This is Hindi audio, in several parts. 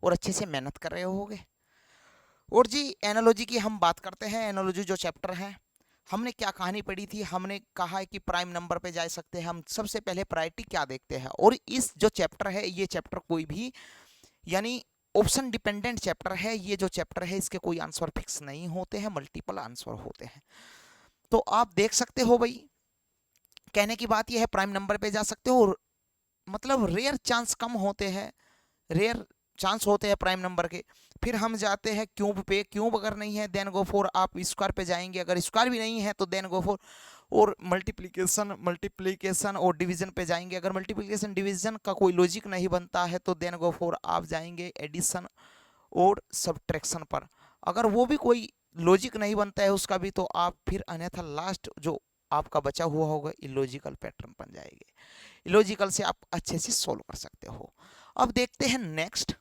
और अच्छे से मेहनत कर रहे होगे। और जी एनालॉजी की हम बात करते हैं। एनालॉजी जो चैप्टर है, हमने क्या कहानी पढ़ी थी, हमने कहा है कि प्राइम नंबर पे जा सकते हैं। हम सबसे पहले प्रायोरिटी क्या देखते हैं, और इस जो चैप्टर है, ये चैप्टर कोई भी यानी ऑप्शन डिपेंडेंट चैप्टर है। ये जो चैप्टर है इसके कोई आंसर फिक्स नहीं होते हैं, मल्टीपल आंसर होते हैं। तो आप देख सकते हो भाई, कहने की बात यह है प्राइम नंबर पे जा सकते हो, और मतलब रेयर चांस कम होते हैं, रेयर चांस होते हैं प्राइम नंबर के। फिर हम जाते हैं क्यूब पे। क्यूब अगर नहीं है देन गो फॉर आप स्क्वायर पे जाएंगे, अगर स्क्वायर भी नहीं है तो देन गो फॉर और मल्टीप्लिकेशन, मल्टीप्लिकेशन और डिवीजन पे जाएंगे। अगर मल्टीप्लिकेशन डिवीजन का कोई लॉजिक नहीं बनता है तो देन गो फॉर आप जाएंगे एडिशन और सब्ट्रैक्शन पर। अगर वो भी कोई लॉजिक नहीं बनता है उसका भी, तो आप फिर अन्यथा लास्ट जो आपका बचा हुआ होगा इलॉजिकल पैटर्न बन जाएंगे। इलॉजिकल से आप अच्छे से सोल्व कर सकते हो। अब देखते हैं नेक्स्ट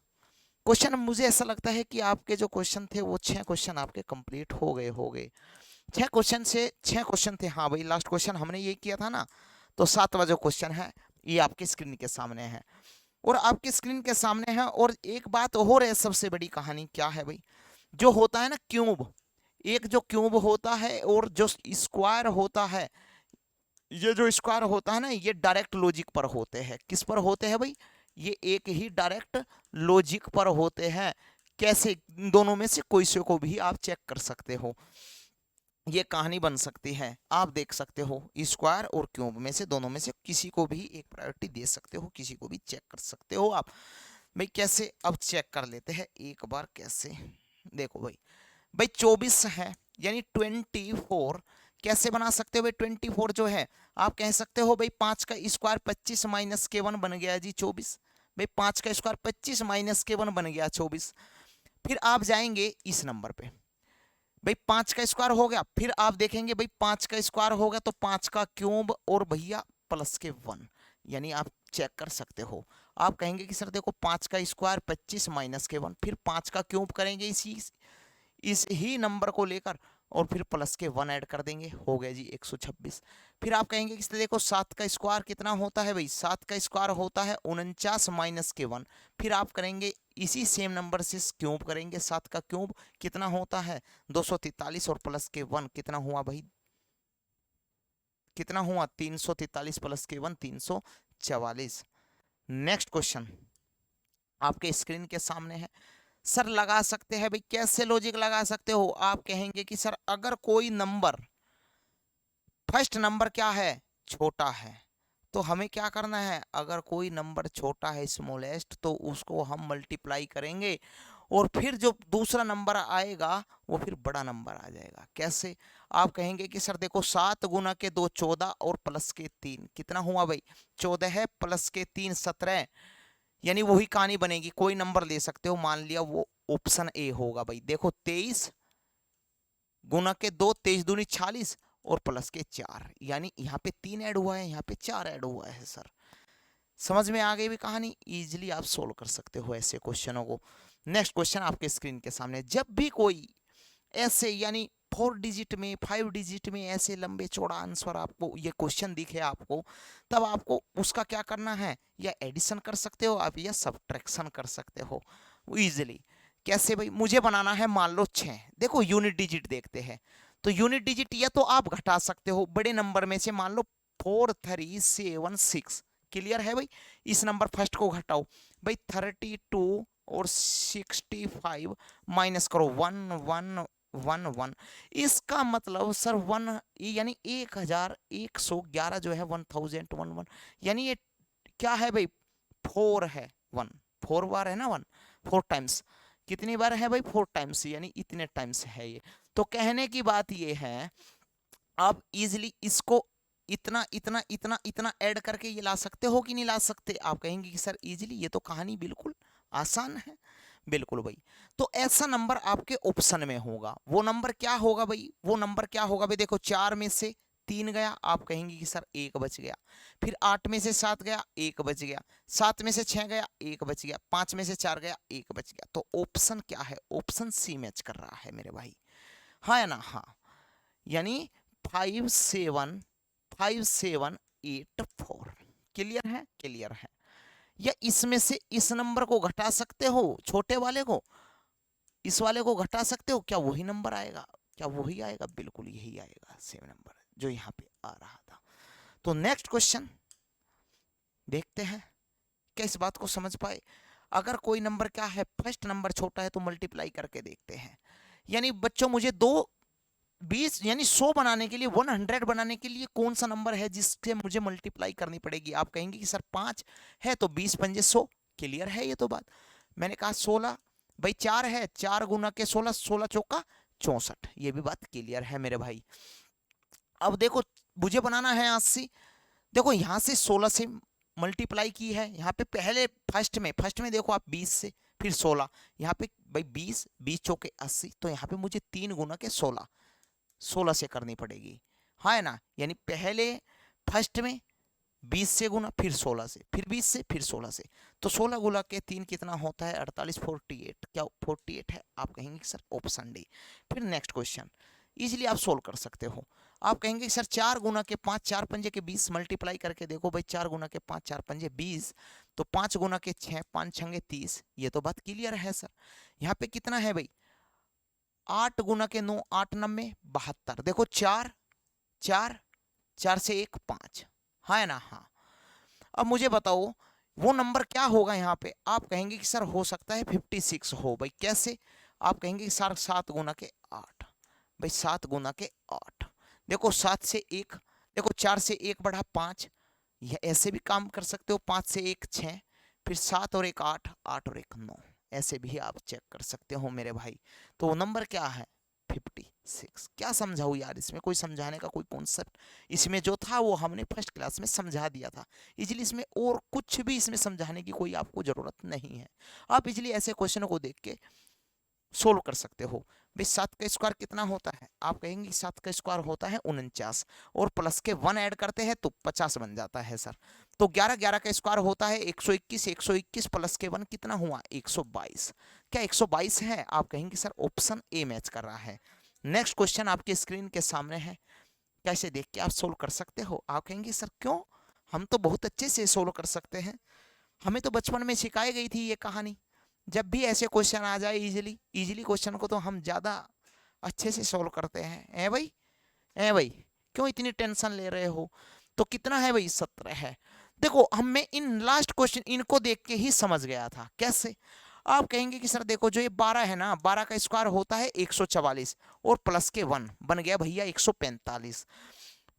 क्वेश्चन। मुझे ऐसा लगता है कि आपके जो क्वेश्चन थे वो 6 क्वेश्चन आपके कंप्लीट हो गए। 6 क्वेश्चन से 6 क्वेश्चन थे, हाँ भाई लास्ट क्वेश्चन हमने ये किया था ना। तो 7वां जो क्वेश्चन है ये आपके स्क्रीन के सामने है, और आपकी स्क्रीन के सामने है। और एक बात और है, सबसे बड़ी कहानी क्या है भाई, जो होता है ना क्यूब, एक जो क्यूब होता है और जो स्क्वायर होता है, ये जो स्क्वायर होता है ना, ये डायरेक्ट लॉजिक पर होते हैं। किस पर होते हैं भाई, ये एक ही डायरेक्ट लॉजिक पर होते हैं। कैसे, दोनों में से कोई से को भी आप चेक कर सकते हो। ये कहानी बन सकती है, आप देख सकते हो स्क्वायर और क्यूब में से दोनों में से किसी को भी एक प्रायोरिटी दे सकते हो, किसी को भी चेक कर सकते हो आप। भाई कैसे, अब चेक कर लेते हैं एक बार कैसे। देखो भाई, भाई 24 है यानी 24 कैसे बना सकते हो भाई। 24 जो है आप कह सकते हो भाई 5 का स्क्वायर 25 माइनस के 1 बन गया जी 24। भाई 5 का स्क्वायर 25 माइनस के 1 बन गया 24। फिर आप जाएंगे इस नंबर पे, भाई 5 का स्क्वायर हो गया। फिर आप देखेंगे भाई 5 का स्क्वायर हो गया तो 5 का क्यूब और भैया प्लस के 1, यानी आप चेक कर सकते हो। आप कहेंगे कि सर देखो 5 का स्क्वायर 25 माइनस के 1, फिर 5 का क्यूब करेंगे इस ही नंबर को लेकर, और फिर प्लस के 1 ऐड कर देंगे, हो गया जी 126। फिर आप कहेंगे कि देखो 7 का स्क्वायर कितना होता है भाई, 7 का स्क्वायर होता है 49 माइनस के 1। फिर आप करेंगे इसी सेम नंबर से क्यूब करेंगे, 7 का क्यूब कितना होता है 243, और प्लस के 1 कितना हुआ भाई, कितना हुआ 343 प्लस के 1 344। नेक्स्ट क्वेश्चन आपके स्क्रीन के सामने है। सर लगा सकते हैं भाई, कैसे लॉजिक लगा सकते हो, आप कहेंगे कि सर अगर कोई नंबर फर्स्ट नंबर क्या है, छोटा है, तो हमें क्या करना है, अगर कोई नंबर छोटा है स्मॉलेस्ट तो उसको हम मल्टीप्लाई करेंगे, और फिर जो दूसरा नंबर आएगा वो फिर बड़ा नंबर आ जाएगा। कैसे, आप कहेंगे कि सर देखो 7 गुना के 2 14 और प्लस के 3 कितना हुआ भाई 14 है, प्लस के 3 17। यानी वही कहानी बनेगी, कोई नंबर ले सकते हो, मान लिया वो ऑप्शन ए होगा भाई। देखो 23 गुना के 2 23 दूनी 46 और प्लस के 4, यानी यहाँ पे 3 ऐड हुआ है, यहाँ पे 4 ऐड हुआ है। सर समझ में आ गई भी कहानी, इजीली आप सोल्व कर सकते हो ऐसे क्वेश्चनों को। नेक्स्ट क्वेश्चन आपके स्क्रीन के सामने, जब भी कोई ऐसे यानी 4 डिजिट में 5 डिजिट में ऐसे लंबे चौड़ा आंसर आपको ये क्वेश्चन दिखे आपको, तब आपको उसका क्या करना है, या एडिशन कर सकते हो आप या सब्ट्रैक्शन कर सकते हो इजीली। कैसे भाई, मुझे बनाना है मान लो 6, देखो यूनिट डिजिट देखते हैं। तो यूनिट डिजिट या तो आप घटा सकते हो बड़े नंबर में से, मान लो 4376, क्लियर है भाई। इस नंबर फर्स्ट को घटाओ भाई, 32 और 65 माइनस करो 1 1 1 1। इसका मतलब सर 1 यानी 1111 जो है 1011, यानी ये क्या है भाई 4 है 1, 4 बार है ना 1, 4 टाइम्स। कितनी बार है भाई 4 टाइम्स, यानी इतने टाइम्स है ये। तो कहने की बात ये है, आप इजिली इसको इतना इतना इतना इतना ऐड करके ये ला सकते हो कि नहीं ला सकते। आप कहेंगे कि सर इजिली, ये तो कहानी बिल्कुल आसान है। बिल्कुल भाई, तो ऐसा नंबर आपके ऑप्शन में होगा, वो नंबर क्या होगा भाई, वो नंबर क्या होगा भाई, देखो 4 में से 3 गया, आप कहेंगे कि सर 1 बच गया। फिर 8 में से 7 गया, 1 बच गया। 7 में से 6 गया, 1 बच गया। 5 में से 4 गया, 1 बच गया। तो ऑप्शन क्या है, ऑप्शन सी मैच कर रहा है मेरे भाई, हाँ या ना, हाँ। यानी 5 7 5 7 8 4, क्लियर है, क्लियर है। या इसमें से इस नंबर को घटा सकते हो, छोटे वाले को इस वाले को घटा सकते हो, क्या वही नंबर आएगा? क्या वही आएगा? बिल्कुल यही आएगा, सेम नंबर जो यहाँ पे आ रहा था। तो नेक्स्ट क्वेश्चन देखते हैं क्या इस बात को समझ पाए। अगर कोई नंबर क्या है, फर्स्ट नंबर छोटा है तो मल्टीप्लाई करके देखते हैं। यानी बच्चों मुझे 20 यानी 100 बनाने के लिए, 100 बनाने के लिए कौन सा नंबर है जिससे मुझे मल्टीप्लाई करनी पड़ेगी? आप कहेंगे कि सर 5 है तो 20 पंजे 100, क्लियर है ये तो बात। मैंने कहा 16 भाई 4 है, 4 गुना के 16, 16 चौका 64, ये भी बात क्लियर है मेरे भाई। अब देखो मुझे बनाना है 80। देखो यहाँ से 16 से मल्टीप्लाई की है, यहाँ पे पहले फर्स्ट में देखो आप 20 से, फिर 16, यहाँ पे भाई 20, 20 चौके 80, तो यहाँ पे मुझे 3 गुना के 16, 16 से करनी पड़ेगी, हाँ है ना। यानी पहले फर्स्ट में 20 से गुना, फिर 16 से, फिर 20 से, फिर 16 से, तो 16 गुना के 3 कितना होता है? 48, 48, क्या 48 है? आप कहेंगे सर ऑप्शन डी। फिर नेक्स्ट क्वेश्चन इजीली आप सोल्व कर सकते हो। आप कहेंगे सर 4 गुना के 5, 4 पंजे के 20, मल्टीप्लाई करके देखो भाई, 4 गुना के 5, 4 पंजे 20, तो 5 गुना के 6, 5 छंगे 30, ये तो बात क्लियर है सर। यहाँ पे कितना है भाई? 8 गुना के 9, 8 9 72, देखो 4 4, 4 से 1 5, हाँ है ना। हाँ अब मुझे बताओ वो नंबर क्या होगा यहाँ पे? आप कहेंगे कि सर हो सकता है 56 हो भाई, कैसे? आप कहेंगे कि सर 7 गुना के 8, भाई 7 गुना के 8, देखो 7 से 1, देखो 4 से 1 बढ़ा 5, यह ऐसे भी काम कर सकते हो, 5 से 1 6, फिर 7 और 1 8, 8 और 1 9, ऐसे भी आप चेक कर सकते हो मेरे भाई। तो वो नंबर क्या है? 56। क्या समझाऊँ यार, इसमें कोई समझाने का कोई कॉन्सेप्ट, इसमें जो था वो हमने फर्स्ट क्लास में समझा दिया था, इजीली इसमें और कुछ भी इसमें समझाने की कोई आपको ज़रूरत नहीं है। आप इजीली ऐसे क्वेश्चनों को देख के सोल्व कर सकते हो। भाई 7 का स्क्वायर कितना होता है? आप कहेंगे 7 का स्क्वायर होता है 49, और प्लस के 1 ऐड करते हैं तो 50 बन जाता है सर। तो 11 11 का स्क्वायर होता है 121, 121 प्लस के 1 कितना हुआ? 122। क्या 122 है? आप कहेंगे सर ऑप्शन ए मैच कर रहा है। नेक्स्ट क्वेश्चन आपके स्क्रीन के सामने है, कैसे देख के आप सोल्व कर सकते हो? आप कहेंगे सर क्यों, हम तो बहुत अच्छे से सोल्व कर सकते हैं, हमें तो बचपन में सिखाई गई थी ये कहानी। जब भी ऐसे क्वेश्चन आ जाए इजीली इजीली क्वेश्चन को तो हम ज़्यादा अच्छे से सोल्व करते हैं। ए भाई, ए भाई, क्यों इतनी टेंशन ले रहे हो? तो कितना है भाई? 17 है। देखो हम मैं इन लास्ट क्वेश्चन इनको देख के ही समझ गया था। कैसे? आप कहेंगे कि सर देखो जो ये 12 है ना, 12 का स्क्वायर होता है 144, और प्लस के 1 बन गया भैया 145।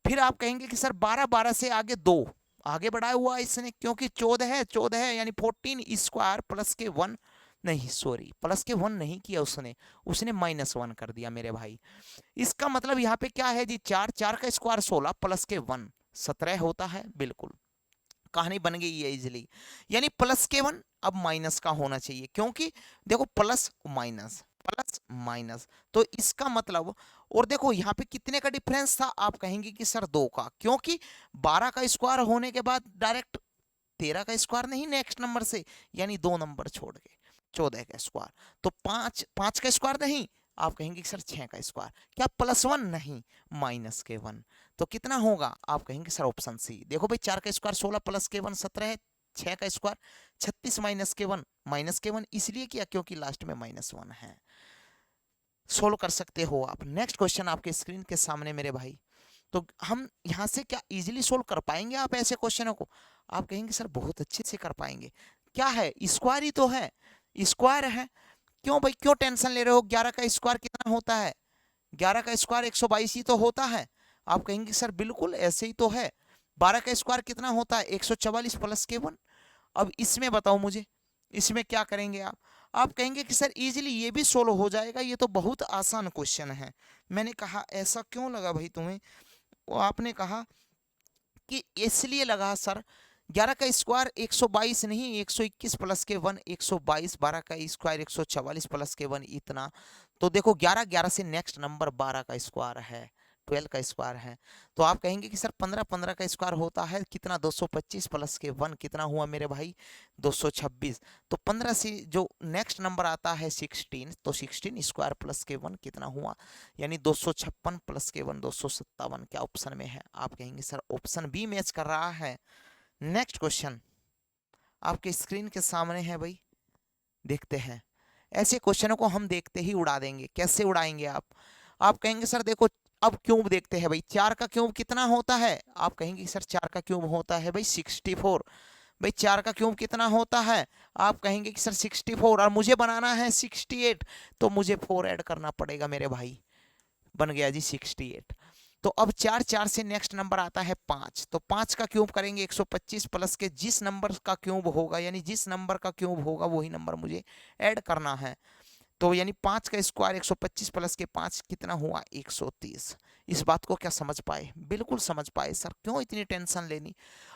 फिर आप कहेंगे कि सर 12 12 से आगे 2 आगे बढ़ाया हुआ इसने, क्योंकि 14 है, 14 है यानी 14 स्क्वायर प्लस के 1, नहीं सॉरी प्लस के 1 नहीं किया उसने, उसने -1 कर दिया मेरे भाई। इसका मतलब यहाँ पे क्या है जी? 4 4 का स्क्वायर 16 प्लस के 1 17 होता है, बिल्कुल कहानी बन गई है इजिली। यानी प्लस के 1 अब माइनस का होना चाहिए, क्योंकि देखो प्लस माइनस, तो इसका मतलब, और देखो यहाँ पे कितने का डिफरेंस था? आप कहेंगे कि सर 2 का, क्योंकि 12 का स्क्वायर होने के बाद डायरेक्ट 13 का स्क्वायर नहीं नेक्स्ट नंबर से, यानी 2 नंबर छोड़ के 14 का स्क्वायर, तो 5 5 का स्क्वायर नहीं, आप कहेंगे कि सर 6 का स्क्वायर, क्या +1 नहीं, -1, तो कितना होगा? आप कहेंगे सर ऑप्शन सी। देखो भाई 4 का स्क्वायर 16 प्लस के 1 17 है, 6 का स्क्वायर 36 -के 1 इसलिए किया क्योंकि लास्ट में -1 है। सोल्व कर सकते हो आप। नेक्स्ट क्वेश्चन आपके स्क्रीन के सामने मेरे भाई। तो हम यहाँ से क्या इजीली सोल्व कर पाएंगे आप ऐसे क्वेश्चनों को? आप कहेंगे सर बहुत अच्छे से कर पाएंगे। क्या है? स्क्वायर ही तो है, स्क्वायर है। क्यों भाई, क्यों टेंशन ले रहे हो? 11 का स्क्वायर कितना होता है? 11 का स्क्वायर 122 ही तो होता है। आप कहेंगे सर बिल्कुल ऐसे ही तो है। 12 का स्क्वायर कितना होता है? 144 प्लस के 1। अब इसमें बताओ मुझे, इसमें क्या करेंगे आप? आप कहेंगे कि सर इजीली ये भी सोल्व हो जाएगा, ये तो बहुत आसान क्वेश्चन है। मैंने कहा ऐसा क्यों लगा भाई तुम्हें? वो आपने कहा कि इसलिए लगा सर 11 का स्क्वायर 122 नहीं 121 प्लस के 1 122, 12 का स्क्वायर 144 प्लस के 1 इतना। तो देखो 11 11 से नेक्स्ट नंबर 12 का स्क्वायर है, 12 का स्क्वायर है। तो आप कहेंगे कि सर 15 15 का स्क्वायर होता है कितना? 225 प्लस के 1 कितना हुआ मेरे भाई? 226। तो 15 से जो नेक्स्ट नंबर आता है 16, तो 16 स्क्वायर प्लस के 1 कितना हुआ? यानी 256 प्लस के 1 257। क्या ऑप्शन में है? आप कहेंगे सर ऑप्शन बी मैच कर रहा है। नेक्स्ट क्वेश्चन आपके स्क्रीन के सामने है भाई, देखते हैं। ऐसे क्वेश्चनों को हम देखते ही उड़ा देंगे। कैसे उड़ाएंगे आप कहेंगे सर देखो, अब क्यूब देखते हैं भाई, 4 का क्यूब कितना होता है? आप कहेंगे सर 4 का क्यूब होता है भाई 64। भाई 4 का क्यूब कितना होता है? आप कहेंगे कि सर 64, और मुझे बनाना है 68, तो मुझे 4 ऐड करना पड़ेगा मेरे भाई, बन गया जी 68। तो अब 4 4 से नेक्स्ट नंबर आता है 5, तो 5 का क्यूब करेंगे 125 प्लस के जिस नंबर का क्यूब होगा, यानी जिस नंबर का क्यूब होगा वही नंबर मुझे ऐड करना है। तो यानी 5 का स्क्वायर 125 प्लस के 5 कितना हुआ? 130। इस बात को क्या समझ पाए? बिल्कुल समझ पाए सर, क्यों इतनी टेंशन लेनी।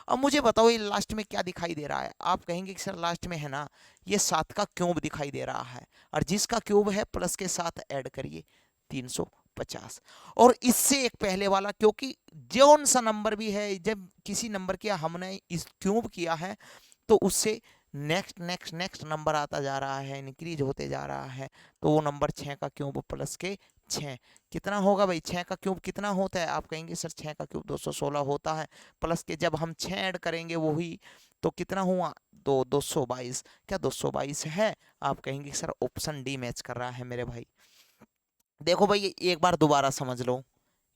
अब मुझे बताओ ये लास्ट में क्या दिखाई दे रहा है? आप कहेंगे कि सर लास्ट में है ना ये 7 का क्यूब दिखाई दे रहा है, और जिसका क्यूब है प्लस के साथ ऐड करिए 350। और इससे एक पहले वाला, क्योंकि जौन सा नंबर भी है जब किसी नंबर किया हमने इस क्यूब किया है तो उससे नेक्स्ट नेक्स्ट नेक्स्ट नंबर आता जा रहा है, इंक्रीज होते जा रहा है। तो वो नंबर 6 का क्यूब प्लस के 6 कितना होगा भाई? 6 का क्यूब कितना होता है? आप कहेंगे सर 6 का क्यूब 216 होता है, प्लस के जब हम 6 ऐड करेंगे वही, तो कितना हुआ? 222। क्या 222 है? आप कहेंगे सर ऑप्शन डी मैच कर रहा है मेरे भाई। देखो भाई एक बार दोबारा समझ लो,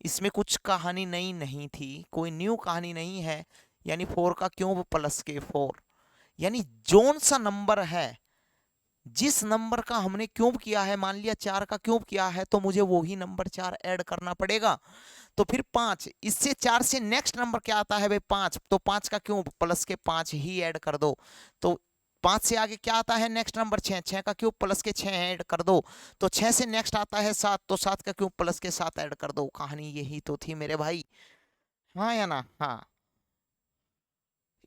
इसमें कुछ कहानी नई नहीं थी, कोई न्यू कहानी नहीं है। यानी 4 का क्यूब प्लस के 4, यानी जोन सा नंबर है जिस नंबर का हमने क्यूब किया है, मान लिया 4 का क्यूब किया है, तो मुझे वही नंबर 4 ऐड करना पड़ेगा। तो फिर 5, इससे 4 से नेक्स्ट नंबर क्या आता है भाई? 5, तो 5 का क्यूब प्लस के 5 ही ऐड कर दो। तो 5 से आगे क्या आता है नेक्स्ट नंबर? 6, 6 का क्यूब प्लस के 6 ऐड कर दो। तो 6 से नेक्स्ट आता है 7, तो 7 का क्यूब प्लस के 7 ऐड कर दो। कहानी यही तो थी मेरे भाई, हाँ या ना? हाँ,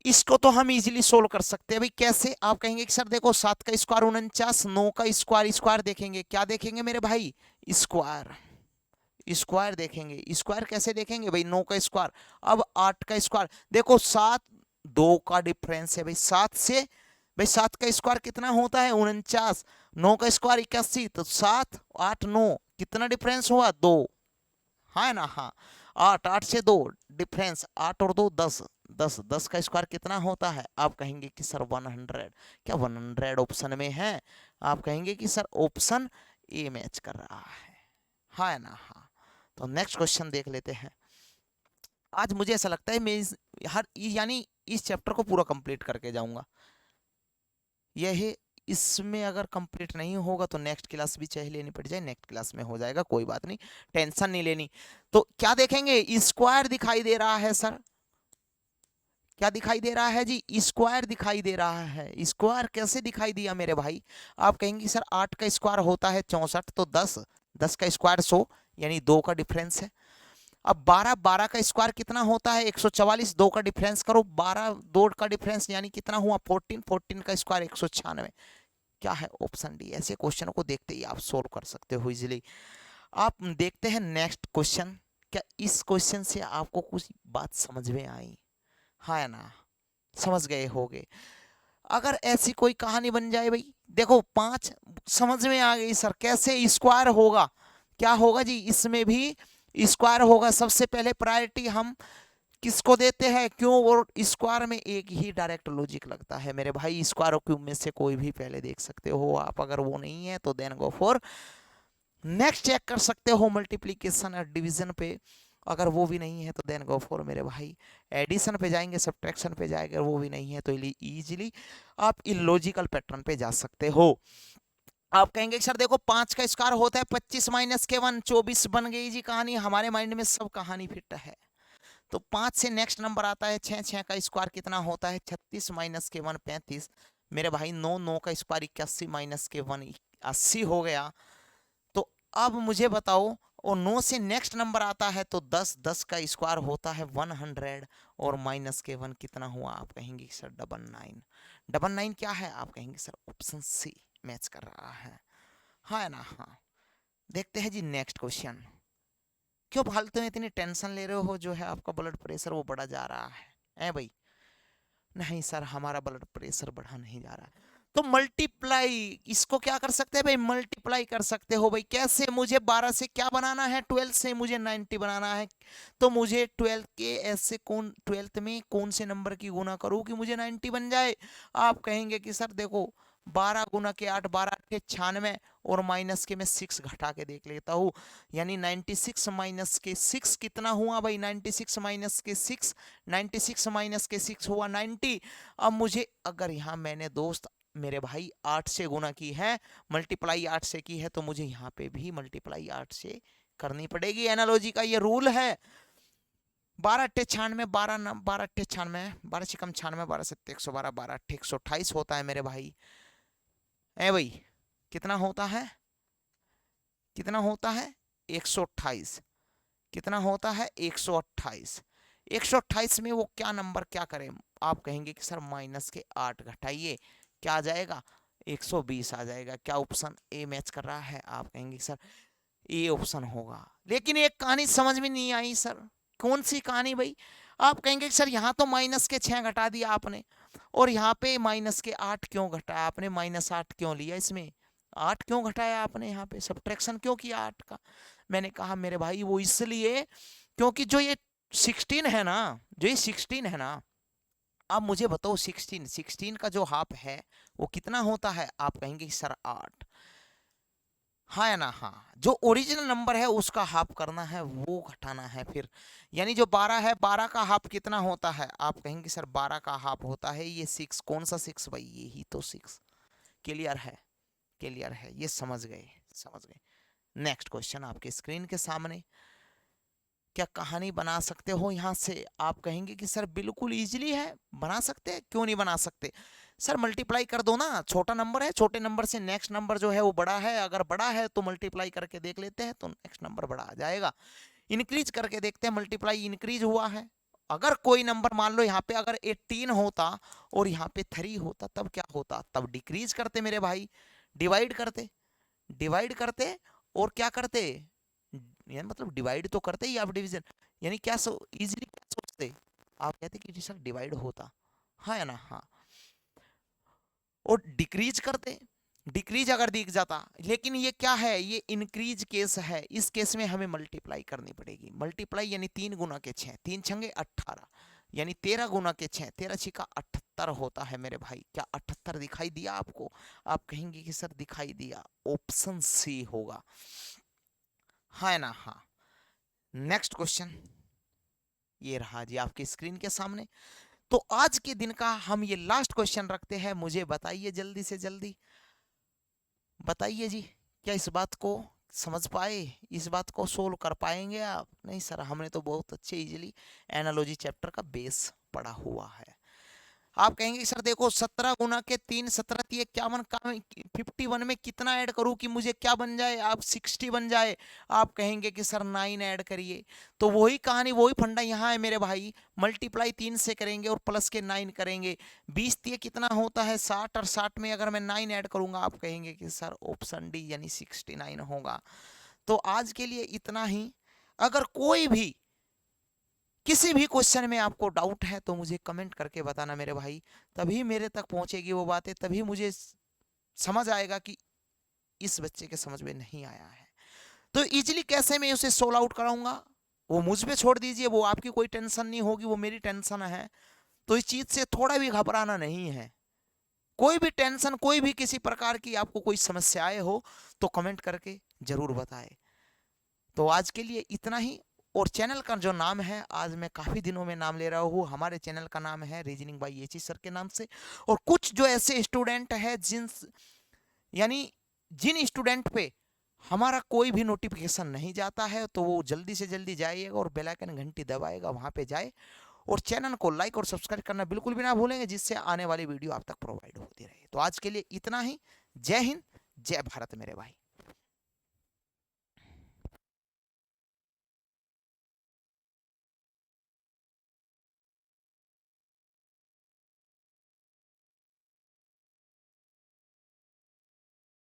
इसको तो हम इजीली सोल्व कर सकते हैं भाई। कैसे? आप कहेंगे कि सर देखो 7 का स्क्वायर 49, 9 का स्क्वायर, स्क्वायर देखेंगे, क्या देखेंगे मेरे भाई? स्क्वायर, स्क्वायर देखेंगे। स्क्वायर कैसे देखेंगे भाई? 9 का स्क्वायर। अब 8 का स्क्वायर देखो, 7 2 का डिफरेंस है भाई 7 से। भाई 7 का स्क्वायर कितना होता है? 49। 9 का स्क्वायर 81, तो 7 8 9 कितना डिफरेंस हुआ? 2, हाँ है ना? हाँ, 8 8 से 2 डिफरेंस, 8 और 2 10, 10 10 का स्क्वायर कितना होता है? आप कहेंगे कि सर 100। क्या 100 ऑप्शन में है? आप कहेंगे कि सर ऑप्शन ए मैच कर रहा है, हाँ है ना? हाँ, तो नेक्स्ट क्वेश्चन देख लेते हैं। आज मुझे ऐसा लगता है मैं हर यानी इस चैप्टर को पूरा कंप्लीट करके जाऊंगा। यह इसमें अगर कंप्लीट नहीं होगा तो नेक्स्ट क्लास भी चाहे लेनी पड़ जाए, नेक्स्ट क्लास में हो जाएगा, कोई बात नहीं, टेंशन नहीं लेनी। तो क्या देखेंगे? स्क्वायर दिखाई दे रहा है सर, क्या दिखाई दे रहा है जी? स्क्वायर दिखाई दे रहा है। स्क्वायर कैसे दिखाई दिया मेरे भाई? आप कहेंगे सर 8 का स्क्वायर होता है 64, तो 10, 10 का स्क्वायर 100, यानी 2 का डिफरेंस है। अब 12, 12 का स्क्वायर कितना होता है? 144, 2 का डिफरेंस करो, 12 2 का डिफरेंस यानी कितना हुआ? 14, 14 का स्क्वायर 196। क्या है? Option D. ऐसे क्वेश्चन को देखते ही आप सोल्व कर सकते हो इजीली। आप देखते हैं नेक्स्ट क्वेश्चन। क्या इस क्वेश्चन से आपको कुछ बात समझ में आई? हाँ या ना? समझ गए होगे। अगर ऐसी कोई कहानी बन जाए भाई, देखो 5 समझ में आ गई सर, कैसे स्क्वायर होगा? क्या होगा जी? इसमें भी स्क्वायर होगा। सबसे पहले प्रायोरिटी हम किसको देते हैं? क्यों? और स्क्वायर में एक ही डायरेक्ट लॉजिक लगता है मेरे भाई, स्क्वायर और क्यूब में से कोई भी पहले देख सकते हो आप। अगर वो नहीं है तो then go for next, check कर सकते हो मल्टीप्लीकेशन और डिवीजन पे। अगर वो भी नहीं है तो देन गो फॉर मेरे भाई एडिशन पे जाएंगे, सब्ट्रैक्शन पे जाएंगे, वो भी नहीं है तो इजीली आप इलॉजिकल पैटर्न पे जा सकते हो। आप कहेंगे सर देखो 5 का स्क्वायर होता है 25 माइनस के 1, 24 बन गई जी कहानी। हमारे माइंड में सब कहानी फिट है। तो 5 से नेक्स्ट नंबर आता है 6, 6 का स्क्वायर कितना होता है? 36 माइनस के 1 35। मेरे भाई 9, 9 का स्क्वायर 81 माइनस के 1 80 हो गया। तो अब मुझे बताओ, और 9 से नेक्स्ट नंबर आता है तो 10, 10 का स्क्वायर होता है 100, और माइनस के 1 कितना हुआ? आप कहेंगे सर 99। 99 क्या है? आप कहेंगे सर ऑप्शन सी मैच कर रहा है, हाँ है ना? हाँ, देखते हैं जी नेक्स्ट क्वेश्चन। क्यों फालतू में इतनी टेंशन ले रहे हो? जो है आपका ब्लड प्रेशर वो बढ़ा जा रहा है, भाई? नहीं सर, हमारा ब्लड प्रेशर बढ़ा नहीं जा रहा है। तो मल्टीप्लाई, इसको क्या कर सकते हैं भाई, मल्टीप्लाई कर सकते हो भाई। कैसे, मुझे 12 से क्या बनाना है, 12 से मुझे 90 बनाना है। तो मुझे 12 के ऐसे कौन 12th में कौन से नंबर की गुना करूं कि मुझे 90 बन जाए। आप कहेंगे कि सर देखो 12 गुना के 8, 12 8 96, और माइनस के मैं 6 घटा के देख लेता हूँ। यानी 96 माइनस के 6 कितना हुआ भाई, 96 माइनस के 6, 96 माइनस के 6 हुआ 90। अब मुझे अगर यहाँ मैंने दोस्त मेरे भाई 8 से गुना की है, मल्टीप्लाई 8 से की है, तो मुझे यहाँ पे भी मल्टीप्लाई 8 से करनी पड़ेगी। एनालॉजी का ये रूल है। 12 अट्ठे 96, 12 अट्ठे 96, 12 से कम 96, 12 सत्ते 112, 12 अट्ठे 128 होता है मेरे भाई। ए भाई कितना होता है, कितना होता है 128, कितना होता है 128। 128 में वो क्या नंबर क्या करें, आप कहेंगे कि सर माइनस के 8 घटाइए, क्या आ जाएगा 120 आ जाएगा। क्या ऑप्शन ए मैच कर रहा है, आप कहेंगे सर ए ऑप्शन होगा। लेकिन एक कहानी समझ में नहीं आई सर, कौन सी कहानी भाई। आप कहेंगे सर यहाँ तो माइनस के 6 घटा दिया आपने, और यहाँ पे माइनस के 8 क्यों घटाया आपने, माइनस 8 क्यों लिया, इसमें 8 क्यों घटाया आपने, यहाँ पे सब्ट्रैक्शन क्यों किया 8 का। मैंने कहा मेरे भाई वो इसलिए क्योंकि जो ये 16 है ना, जो ये 16 है ना, अब मुझे बताओ 16 का जो हाफ है वो कितना होता है। आप कहेंगे सर 8, हाँ या ना, हाँ। जो ओरिजिनल नंबर है उसका हाफ करना है, वो घटाना है फिर। यानी जो 12 है, 12 का हाफ कितना होता है, आप कहेंगे सर 12 का हाफ होता है ये 6। कौन सा 6 भाई, ये ही तो 6। क्लियर है, क्लियर है, ये समझ गए, समझ गए। नेक्स्ट क्वेश्चन आपके स्क्रीन के सामने। क्या कहानी बना सकते हो यहाँ से, आप कहेंगे कि सर बिल्कुल इजीली है, बना सकते हैं, क्यों नहीं बना सकते। सर मल्टीप्लाई कर दो ना, छोटा नंबर है, छोटे नंबर से नेक्स्ट नंबर जो है वो बड़ा है, अगर बड़ा है तो मल्टीप्लाई करके देख लेते हैं तो नेक्स्ट नंबर बड़ा आ जाएगा। इंक्रीज करके देखते हैं, मल्टीप्लाई इंक्रीज हुआ है। अगर कोई नंबर मान लो यहाँ पे अगर 18 होता और यहाँ पे 3 होता तब क्या होता, तब डिक्रीज करते मेरे भाई, डिवाइड करते, डिवाइड करते और क्या करते, यानी मतलब डिवाइड तो करते ही आप डिवीजन, यानी क्या इजीली क्या सोचते, आप कहते कि सर डिवाइड होता, हाँ या ना, हाँ। और डिक्रीज करते, डिक्रीज अगर दिख जाता, लेकिन ये क्या है, ये इंक्रीज केस है, इस केस में हमें मल्टीप्लाई करनी पड़ेगी। मल्टीप्लाई यानी 3 गुना के 6, 3 छंगे 18, यानी 13 गुना के 6, 13 छिका 78 होता है मेरे भाई। क्या 78 दिखाई दिया आपको, आप कहेंगे कि सर दिखाई दिया, ऑप्शन सी होगा, हाँ ना, हाँ। नेक्स्ट क्वेश्चन ये रहा जी आपकी स्क्रीन के सामने। तो आज के दिन का हम ये लास्ट क्वेश्चन रखते हैं। मुझे बताइए जल्दी से जल्दी, बताइए जी, क्या इस बात को समझ पाए, इस बात को सोल्व कर पाएंगे आप। नहीं सर, हमने तो बहुत अच्छे इजीली एनालॉजी चैप्टर का बेस पढ़ा हुआ है। आप कहेंगे सर देखो 17 गुना के 3, 17 3 51 का 51 में कितना ऐड करूं कि मुझे क्या बन जाए, आप 60 बन जाए। आप कहेंगे कि सर 9 ऐड करिए। तो वही कहानी, वही फंडा यहाँ है मेरे भाई, मल्टीप्लाई 3 से करेंगे और प्लस के 9 करेंगे। 20 3 कितना होता है 60, और 60 में अगर मैं 9 ऐड करूंगा, आप कहेंगे कि सर ऑप्शन डी यानी 69 होगा। तो आज के लिए इतना ही। अगर कोई भी किसी भी क्वेश्चन में आपको डाउट है तो मुझे कमेंट करके बताना मेरे भाई, तभी मेरे तक पहुंचेगी वो बातें, तभी मुझे समझ आएगा कि इस बच्चे के समझ में नहीं आया है। तो इजीली कैसे मैं उसे सोल्व आउट कराऊंगा, वो मुझ पे छोड़ दीजिए, वो आपकी कोई टेंशन नहीं होगी, वो मेरी टेंशन है। तो इस चीज से थोड़ा भी घबराना नहीं है। कोई भी टेंशन, कोई भी किसी प्रकार की आपको कोई समस्याएं हो तो कमेंट करके जरूर बताएं। तो आज के लिए इतना ही। और चैनल का जो नाम है, आज मैं काफ़ी दिनों में नाम ले रहा हूँ, हमारे चैनल का नाम है रीजनिंग बाय एची सर के नाम से। और कुछ जो ऐसे स्टूडेंट हैं यानी जिन स्टूडेंट पे हमारा कोई भी नोटिफिकेशन नहीं जाता है, तो वो जल्दी से जल्दी जाइएगा और बेल आइकन घंटी दबाएगा, वहाँ पे जाए और चैनल को लाइक और सब्सक्राइब करना बिल्कुल भी ना भूलेंगे, जिससे आने वाली वीडियो आप तक प्रोवाइड होती रहे। तो आज के लिए इतना ही। जय हिंद, जय भारत मेरे भाई।